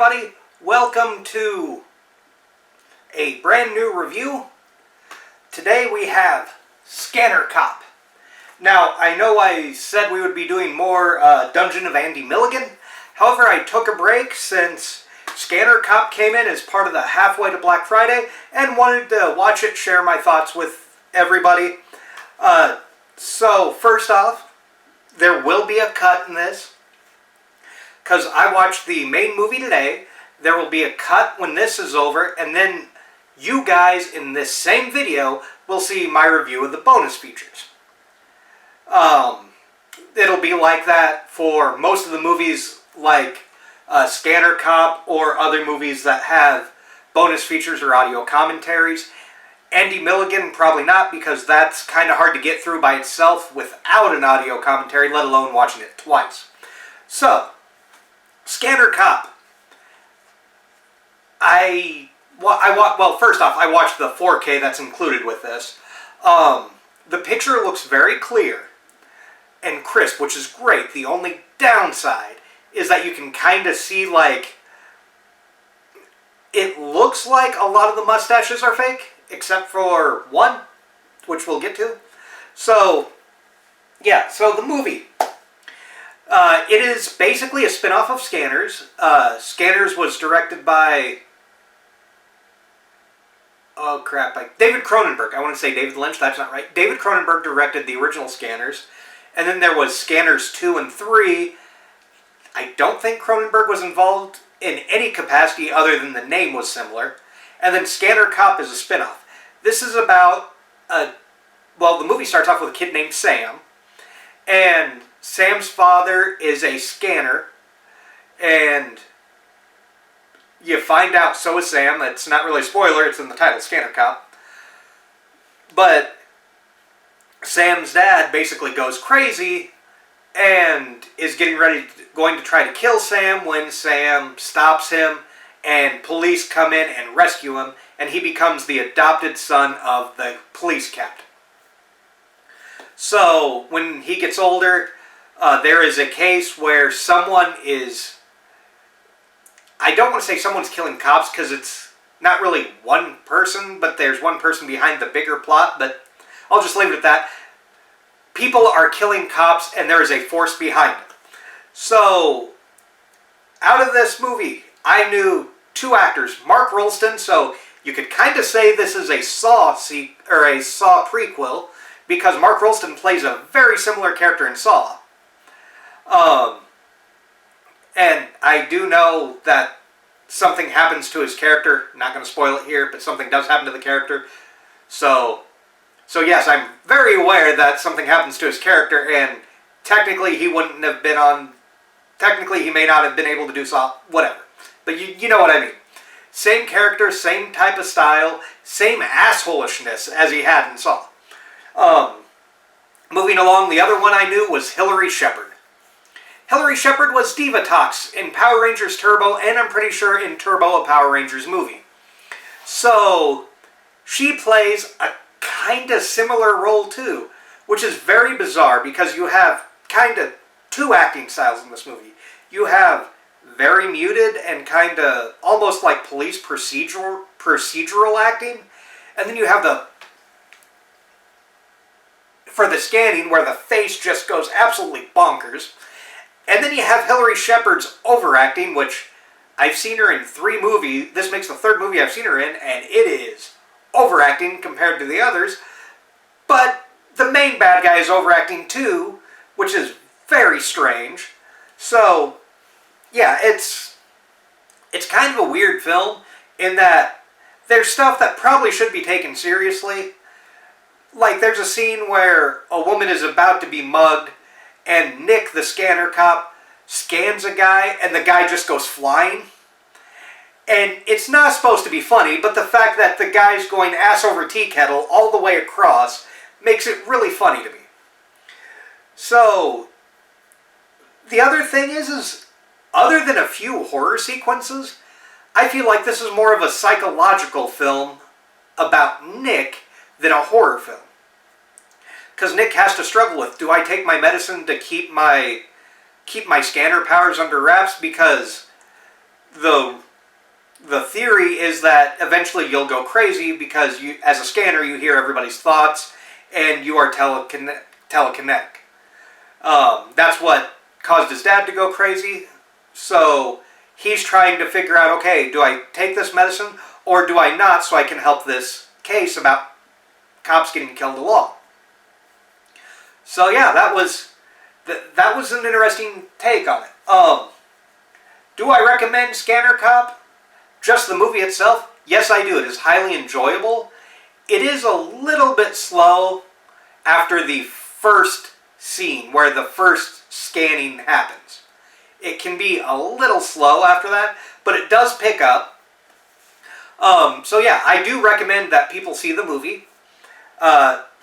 everybody, welcome to a brand new review. Today we have Scanner Cop. Now, I know I said we would be doing more Dungeon of Andy Milligan. However, I took a break since Scanner Cop came in as part of the Halfway to Black Friday and wanted to watch it, share my thoughts with everybody. So, first off, there will be a cut in this, because I watched the main movie today. There will be a cut when this is over, and then you guys in this same video will see my review of the bonus features. It'll be like that for most of the movies, like Scanner Cop or other movies that have bonus features or audio commentaries. Andy Milligan, probably not, because that's kind of hard to get through by itself without an audio commentary, let alone watching it twice. So, Scanner Cop. Well, first off, I watched the 4K that's included with this. The picture looks very clear and crisp, which is great. The only downside is that you can kind of see, like, it looks like a lot of the mustaches are fake, except for one, which we'll get to. So, yeah, so the movie. It is basically a spin-off of Scanners. Scanners was directed by... Oh, crap. David Cronenberg. I want to say David Lynch. That's not right. David Cronenberg directed the original Scanners. And then there was Scanners 2 and 3. I don't think Cronenberg was involved in any capacity other than the name was similar. And then Scanner Cop is a spin-off. This is about... well, the movie starts off with a kid named Sam. And Sam's father is a scanner, and you find out so is Sam. It's not really a spoiler, it's in the title, Scanner Cop. But Sam's dad basically goes crazy and is going to try to kill Sam when Sam stops him and police come in and rescue him, and he becomes the adopted son of the police captain. So when he gets older, there is a case where someone is... I don't want to say someone's killing cops because it's not really one person, but there's one person behind the bigger plot, but I'll just leave it at that. People are killing cops and there is a force behind it. So, out of this movie, I knew two actors. Mark Rolston, so you could kind of say this is a Saw prequel, because Mark Rolston plays a very similar character in Saw. And I do know that something happens to his character. Not going to spoil it here, but something does happen to the character. So yes, I'm very aware that something happens to his character, and technically he wouldn't have been on... Technically he may not have been able to do Saw, whatever. But you know what I mean. Same character, same type of style, same assholishness as he had in Saw. Moving along, the other one I knew was Hillary Shepard. Hillary Shepard was Divatox in Power Rangers Turbo, and I'm pretty sure in Turbo, a Power Rangers movie. So, she plays a kind of similar role too, which is very bizarre because you have kind of two acting styles in this movie. You have very muted and kind of almost like police procedural acting, and then you have for the scanning where the face just goes absolutely bonkers. And then you have Hillary Shepard's overacting, which I've seen her in 3 movies. This makes the 3rd movie I've seen her in, and it is overacting compared to the others. But the main bad guy is overacting too, which is very strange. So, yeah, it's kind of a weird film in that there's stuff that probably should be taken seriously. Like, there's a scene where a woman is about to be mugged, and Nick, the Scanner Cop, scans a guy, and the guy just goes flying. And it's not supposed to be funny, but the fact that the guy's going ass over tea kettle all the way across makes it really funny to me. So, the other thing is other than a few horror sequences, I feel like this is more of a psychological film about Nick than a horror film. Because Nick has to struggle with, do I take my medicine to keep my scanner powers under wraps? Because the theory is that eventually you'll go crazy because you, as a scanner, you hear everybody's thoughts and you are telekinetic. That's what caused his dad to go crazy. So he's trying to figure out, okay, do I take this medicine or do I not, so I can help this case about cops getting killed along. So yeah, that was an interesting take on it. Do I recommend Scanner Cop? Just the movie itself? Yes, I do. It is highly enjoyable. It is a little bit slow after the first scene where the first scanning happens. It can be a little slow after that, but it does pick up. So yeah, I do recommend that people see the movie.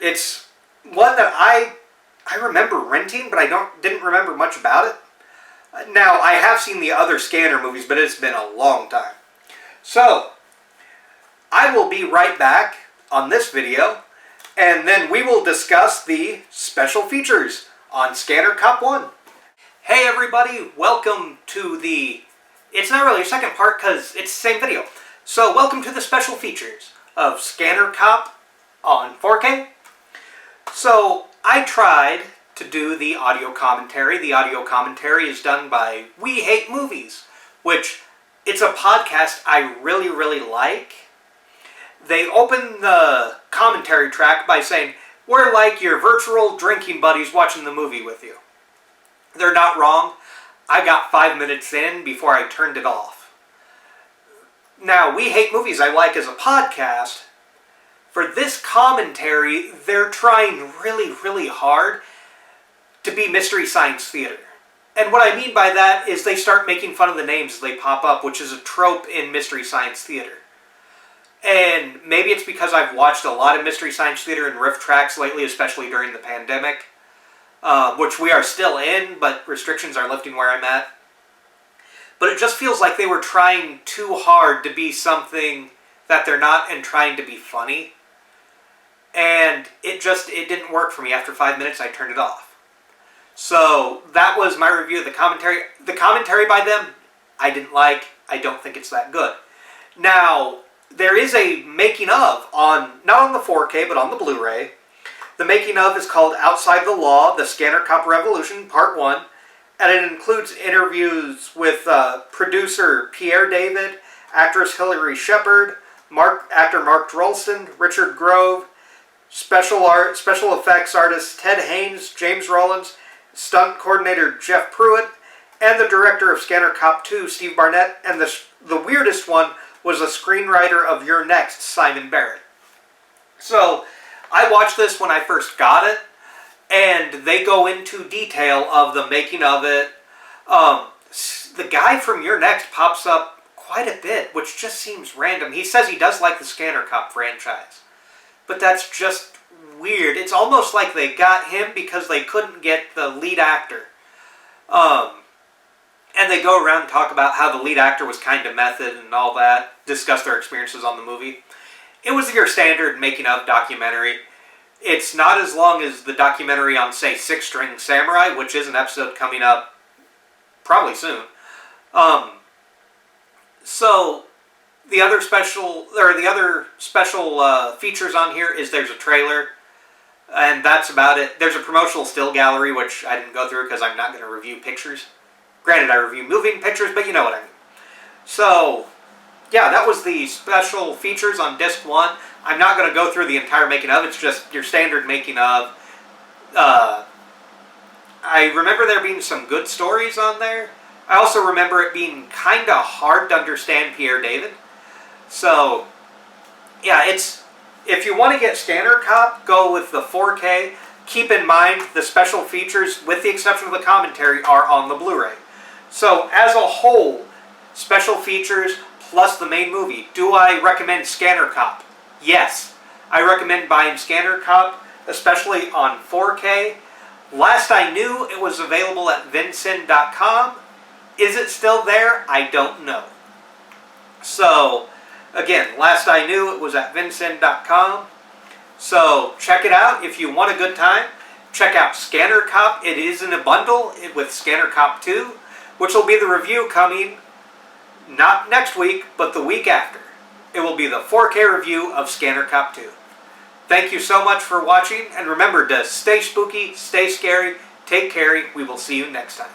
It's one that I remember renting, but I didn't remember much about it. Now, I have seen the other Scanner movies, but it's been a long time. So, I will be right back on this video, and then we will discuss the special features on Scanner Cop 1. Hey everybody, welcome to the... It's not really a second part because it's the same video. So, welcome to the special features of Scanner Cop on 4K. So, I tried to do the audio commentary. The audio commentary is done by We Hate Movies, which it's a podcast I really, really like. They open the commentary track by saying, we're like your virtual drinking buddies watching the movie with you. They're not wrong. I got 5 minutes in before I turned it off. Now, We Hate Movies I like as a podcast. For this commentary, they're trying really, really hard to be Mystery Science Theater. And what I mean by that is they start making fun of the names as they pop up, which is a trope in Mystery Science Theater. And maybe it's because I've watched a lot of Mystery Science Theater and riff tracks lately, especially during the pandemic, which we are still in, but restrictions are lifting where I'm at. But it just feels like they were trying too hard to be something that they're not and trying to be funny. And it didn't work for me. After 5 minutes, I turned it off. So that was my review of the commentary. The commentary by them, I didn't like. I don't think it's that good. Now, there is a making of on, not on the 4K, but on the Blu-ray. The making of is called Outside the Law, The Scanner Cop Revolution, Part 1. And it includes interviews with producer Pierre David, actress Hilary Shepard, actor Mark Rolston, Richard Grove, special effects artist Ted Haynes, James Rollins, stunt coordinator Jeff Pruitt, and the director of Scanner Cop 2, Steve Barnett, and the weirdest one was the screenwriter of You're Next, Simon Barrett. So, I watched this when I first got it, and they go into detail of the making of it. The guy from You're Next pops up quite a bit, which just seems random. He says he does like the Scanner Cop franchise, but that's just weird. It's almost like they got him because they couldn't get the lead actor. And they go around and talk about how the lead actor was kind of method and all that, discuss their experiences on the movie. It was your standard making of documentary. It's not as long as the documentary on, say, Six String Samurai, which is an episode coming up probably soon. So the other special features on here is there's a trailer, and that's about it. There's a promotional still gallery, which I didn't go through because I'm not going to review pictures. Granted, I review moving pictures, but you know what I mean. So, yeah, that was the special features on Disc 1. I'm not going to go through the entire making of. It's just your standard making of. I remember there being some good stories on there. I also remember it being kind of hard to understand Pierre David. So, yeah, if you want to get Scanner Cop, go with the 4K. Keep in mind the special features, with the exception of the commentary, are on the Blu-ray. So, as a whole, special features plus the main movie, do I recommend Scanner Cop? Yes. I recommend buying Scanner Cop, especially on 4K. Last I knew, it was available at Vincent.com. Is it still there? I don't know. So, again, last I knew, it was at Vincent.com. So, check it out if you want a good time. Check out Scanner Cop. It is in a bundle with Scanner Cop 2, which will be the review coming Not next week, but the week after. It will be the 4K review of Scanner Cop 2. Thank you so much for watching, and remember to stay spooky, stay scary, take care. We will see you next time.